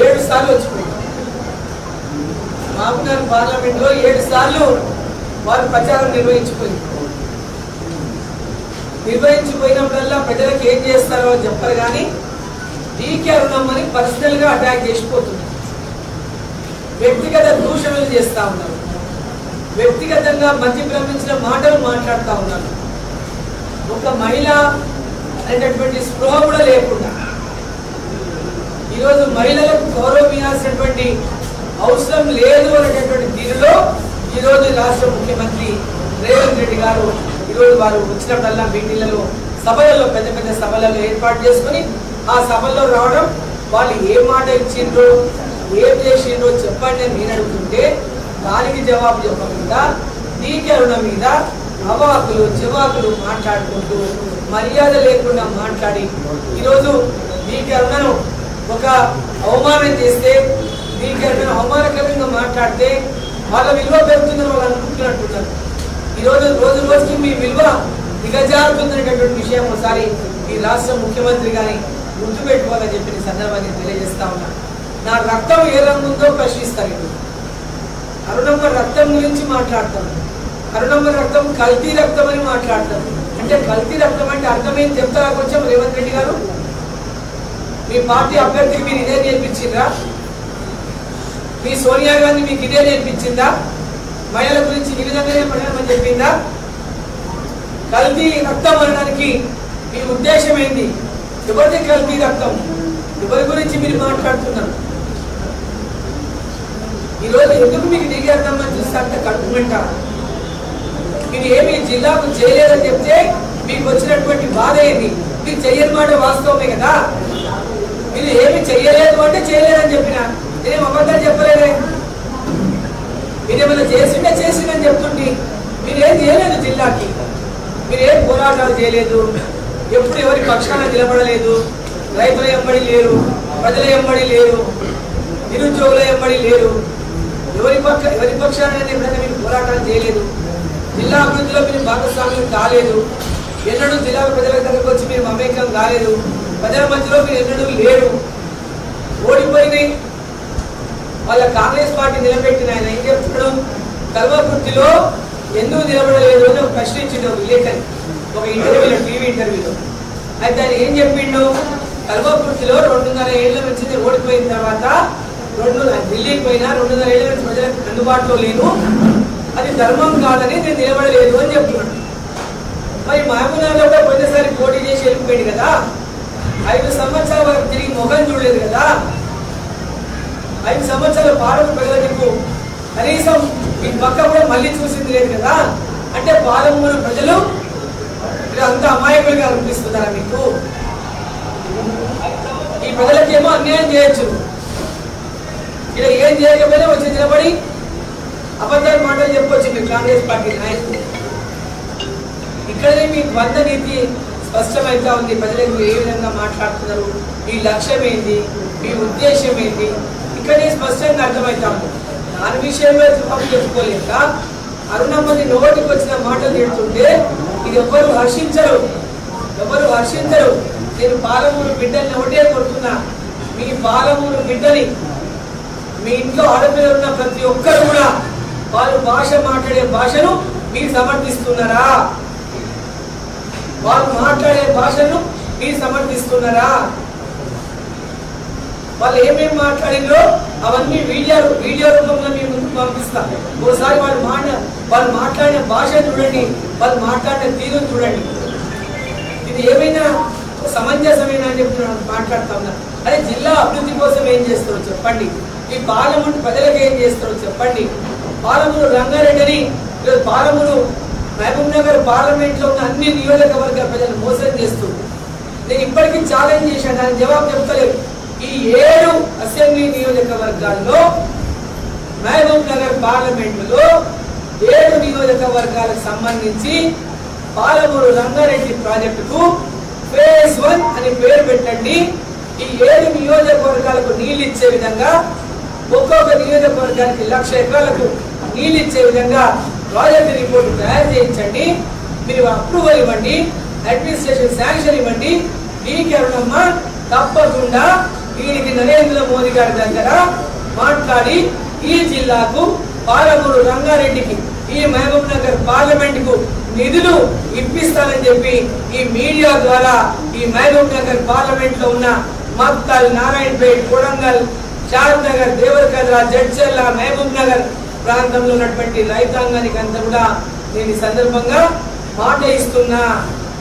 7 సార్లు వచ్చిపోయింది. మహబూబ్నగర్ పార్లమెంట్ లో 7 సార్లు వారు ప్రచారం నిర్వహించిపోయినప్పుడల్లా ప్రజలకు ఏం చేస్తారో చెప్పరు కానీ డీకే అరుణమ్మని పర్సనల్ గా అటాక్ చేసిపోతున్నారు. వ్యక్తిగత దూషణలు చేస్తా ఉన్నారు. వ్యక్తిగతంగా మధ్య భ్రమించిన మాటలు మాట్లాడుతూ ఉన్నారు. ఒక మహిళ అనేటటువంటి స్పృహ కూడా లేకుండా ఈరోజు మహిళలకు గౌరవం ఇవ్వాల్సినటువంటి అవసరం లేదు అనేటటువంటి తీరులో ఈరోజు రాష్ట్ర ముఖ్యమంత్రి రేవంత్ రెడ్డి గారు ఈరోజు వారు వచ్చినప్పుడల్లా మీటింగ్లలో సభలలో పెద్ద పెద్ద సభలలో ఏర్పాటు చేసుకుని ఆ సభల్లో రావడం, వాళ్ళు ఏ మాట ఇచ్చిండ్రో ఏం చేసిండ్రో చెప్పండి అని నేను అడుగుతుంటే దానికి జవాబు చెప్పకుండా డీకే అరుణ మీద అవాకులు జవాకులు మాట్లాడుకుంటూ మర్యాద లేకుండా మాట్లాడి ఈరోజు డీకే అరుణను ఒక అవమానం చేస్తే, డీకే అరుణను అవమానకరంగా మాట్లాడితే వాళ్ళ విలువ పెరుగుతుందని వాళ్ళు అనుకుంటున్నట్టున్నారు. ఈరోజు రోజు రోజుకి మీ విలువ దిగజారుతుందనేటటువంటి విషయం ఒకసారి ఈ రాష్ట్ర ముఖ్యమంత్రి గాని గుర్తుపెట్టుకోవాలని చెప్పిన సందర్భాన్ని తెలియజేస్తా ఉన్నా. నా రక్తం ఏ రంగు ఉందో ప్రశ్నిస్తారు. అరుణమ్మ రక్తం గురించి మాట్లాడతాను. అరుణమ్మ రక్తం కల్తీ రక్తం అని మాట్లాడతాను. అంటే కల్తీ రక్తం అంటే అర్థమేం చెప్తారా కొంచెం రేవంత్ రెడ్డి గారు? మీ పార్టీ అభ్యర్థికి మీరు ఇదే నేర్పించిందా? మీ సోనియా గాంధీ మీకు ఇదే నేర్పించిందా? మహిళల గురించి ఈ విధంగానే పడమని చెప్పిందా? కల్తీ రక్తం అనడానికి మీ ఉద్దేశం ఏంటి? ఎవరిది కల్తీ రక్తం? ఎవరి గురించి మీరు మాట్లాడుతున్నారు? ఈరోజు ఎందుకు మీకు దిగి అర్థమని చూస్తే అంత కడుపుమంటా? మీరు ఏమి జిల్లాకు చేయలేదని చెప్తే మీకు వచ్చినటువంటి బాధ ఏంటి? మీరు చెయ్యని మాట వాస్తవమే కదా. మీరు ఏమి చెయ్యలేదు అంటే చేయలేదని చెప్పిన నేనేం అబద్ధాలు చెప్పలేదే. మీరేమైనా చేసిందని చెప్తుంటే మీరేం చేయలేదు. జిల్లాకి మీరేం పోరాటాలు చేయలేదు. ఎప్పుడు ఎవరి పక్షాన నిలబడలేదు. రైతుల ఎంబడి లేరు, ప్రజల ఎంబడి లేరు, నిరుద్యోగుల ఎంబడి లేరు. ఎవరి పక్షాన ఎప్పుడైనా మీరు పోరాటాలు చేయలేదు. జిల్లా అభివృద్ధిలో మీరు భాగస్వామ్యం కాలేదు. ఎన్నడూ జిల్లా ప్రజల దగ్గరకు వచ్చి మీరు మమేకం కాలేదు. ప్రజల మధ్యలో మీరు ఎన్నడూ లేరు. ఓడిపోయినాయి. వాళ్ళ కాంగ్రెస్ పార్టీ నిలబెట్టిన ఆయన ఏం చెప్తున్నాడు? కల్వకుర్తిలో ఎందుకు నిలబడలేదు అని ప్రశ్నించిండు విలేకరి ఒక ఇంటర్వ్యూలో, టీవీ ఇంటర్వ్యూలో. అయితే ఆయన ఏం చెప్పిండు? కల్వకుర్తిలో 2.5 ఏళ్ల నుంచి ఓడిపోయిన తర్వాత ఢిల్లీకి పోయినా 2.5 ఏళ్ల నుంచి ప్రజలకు అందుబాటులో లేను, అది ధర్మం కాదని నేను నిలబడలేదు అని చెప్తున్నాడు. మరి మహబూబ్నగర్లో కూడా పోయినసారి పోటీ చేసి వెళ్ళిపోయింది కదా. 5 సంవత్సరాల వరకు తిరిగి మొగం చూడలేదు కదా. 5 సంవత్సరాల పాలన ప్రజలకు కనీసం మీ పక్క కూడా మళ్ళీ చూసింది లేదు కదా. అంటే పాలమూరు ప్రజలు అంత అమాయకులుగా అనిపిస్తున్నారా మీకు? ఈ ప్రజలకేమో అన్యాయం చేయొచ్చు, ఇలా ఏం చేయకపోయినా వచ్చి నిలబడి అబద్ధాలు మాటలు చెప్పొచ్చు మీ కాంగ్రెస్ పార్టీ నాయకులు. ఇక్కడనే మీ ద్వంద్వ నీతి స్పష్టమైతా ఉంది. ప్రజలకు ఏ విధంగా మాట్లాడుతున్నారు, మీ లక్ష్యం ఏంటి, మీ ఉద్దేశం ఏంటి, ఇక్కడే స్పష్టంగా అర్థమవుతా ఉంది. దాని విషయంలో జవాబు చెప్పుకోలేక అరుణమ్మని నోటికి వచ్చిన మాటలు తిడుతుంటే ఇది ఎవరు హర్షించరు. నేను పాలమూరు బిడ్డల్ని ఒకటే కొడుతున్నా, మీ పాలమూరు బిడ్డని, మీ ఇంట్లో ఆడపిల్లలు ఉన్న ప్రతి ఒక్కరు కూడా వాళ్ళు భాష మాట్లాడే భాషను మీరు సమర్థిస్తున్నారా? వాళ్ళు మాట్లాడే భాషను మీరు సమర్థిస్తున్నారా? వాళ్ళు ఏమేమి మాట్లాడిందో అవన్నీ వీడియో రూపంలో మీ ముందుకు పంపిస్తాం. ఒకసారి వాళ్ళు మాట్లాడిన భాష చూడండి, వాళ్ళు మాట్లాడిన తీరు చూడండి. ఇది ఏమైనా సమంజసమైన అని చెప్పి మాట్లాడుతా ఉన్నారు. అదే జిల్లా అభివృద్ధి కోసం ఏం చేస్తారో చెప్పండి. ఈ పాలమూరు ప్రజలకు ఏం చేస్తారో చెప్పండి. పాలమూరు రంగారెడ్డిని పాలమూరు మహబూబ్ నగర్ పార్లమెంట్ లో ఉన్న అన్ని నియోజకవర్గ ప్రజలు మోసం చేస్తూ నేను ఇప్పటికీ ఛాలెంజ్ చేశాను, దానికి జవాబు చెప్తలేదు. ఈ 7 అసెంబ్లీ నియోజకవర్గాల్లో మహబూబ్ నగర్ పార్లమెంట్ లో 7 నియోజకవర్గాలకు సంబంధించి పాలమూరు రంగారెడ్డి ప్రాజెక్టుకు ఫేజ్ 1 అని పేరు పెట్టండి. ఈ 7 నియోజకవర్గాలకు నీళ్లు ఇచ్చే విధంగా, ఒక్కొక్క నియోజకవర్గానికి 1,00,000 ఎకరాలకు నీళ్లు ఇచ్చే విధంగా ప్రాజెక్ట్ రిపోర్ట్ తయారు చేయించండి. మీరు అప్రూవల్ ఇవ్వండి, అడ్మినిస్ట్రేషన్ శాంక్షన్ ఇవ్వండి. డీకే అరుణమ్మ తప్పకుండా వీరికి నరేంద్ర మోదీ గారి దగ్గర మాట్లాడి ఈ జిల్లాకు పాలమూరు రంగారెడ్డికి ఈ మహబూబ్ నగర్ పార్లమెంట్ కు నిధులు ఇప్పిస్తానని చెప్పి ఈ మీడియా ద్వారా ఈ మహబూబ్ నగర్ పార్లమెంట్ లో ఉన్న మక్తల్, నారాయణపేట్, కొడంగల్, షాద్ నగర్, దేవరకద్ర, జడ్చర్ల, మహబూబ్ నగర్ ప్రాంతంలో ఉన్నటువంటి రైతాంగానికి అంతా కూడా నేను ఈ సందర్భంగా మాట ఇస్తున్నా.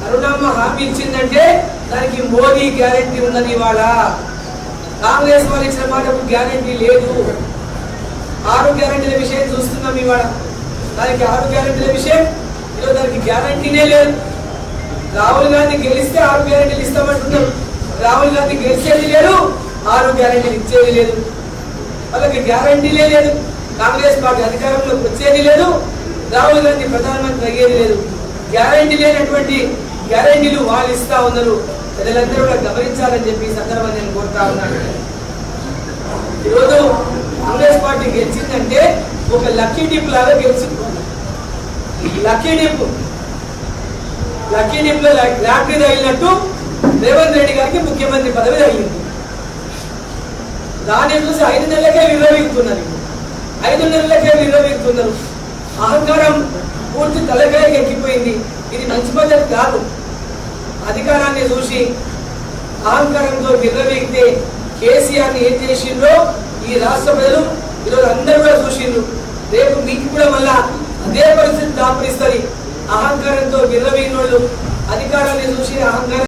అరుణమ్మ హామీ ఇచ్చిందంటే దానికి మోదీ గ్యారెంటీ ఉన్నది. ఇవాళ కాంగ్రెస్ వాళ్ళు ఇచ్చిన మాటకు గ్యారెంటీ లేదు. 6 గ్యారెంటీల విషయం చూస్తున్నాం. ఇవాళ దానికి 6 గ్యారెంటీల విషయం ఈరోజు దానికి గ్యారెంటీనే లేదు. రాహుల్ గాంధీ గెలిస్తే 6 గ్యారెంటీలు ఇస్తామంటున్నారు. రాహుల్ గాంధీ గెలిచేది లేదు, 6 గ్యారెంటీలు ఇచ్చేది లేదు. వాళ్ళకి గ్యారెంటీలే లేదు. కాంగ్రెస్ పార్టీ అధికారంలోకి వచ్చేది లేదు, రాహుల్ గాంధీ ప్రధానమంత్రి అయ్యేది లేదు. గ్యారెంటీ లేనటువంటి గ్యారెంటీలు వాళ్ళు ఇస్తా ఉన్నారు. ప్రజలందరూ కూడా గమనించాలని చెప్పి సందర్భంగా నేను కోరుతా ఉన్నాను. ఈరోజు కాంగ్రెస్ పార్టీ గెలిచిందంటే ఒక లక్కీ డిప్ లాగా గెలిచింది. లక్కీ డిప్ లో లాటరీ తగిలినట్టు రేవంత్ రెడ్డి గారికి ముఖ్యమంత్రి పదవి తగిలింది. దాన్ని చూసి 5 నెలలకే విర్రవీగుతున్నారు. 5 నెలలకే విర్రవీగుతున్నారు. అహంకారం పూర్తి తలకాయకి ఎక్కిపోయింది. ఇది మంచి పద్ధతి కాదు. అధికారాన్ని చూసి అహంకారంతో విర్రవీగితే కేసీఆర్ ని ఏం చేసిండ్రో ఈ రాష్ట్ర ప్రజలు ఈరోజు అందరూ కూడా చూసిండ్రు. రేపు మీకు కూడా మళ్ళా అదే పరిస్థితి దాపరిస్తుంది. అహంకారంతో విర్రవీగిన వాళ్ళు అధికారాన్ని చూసి అహంకారం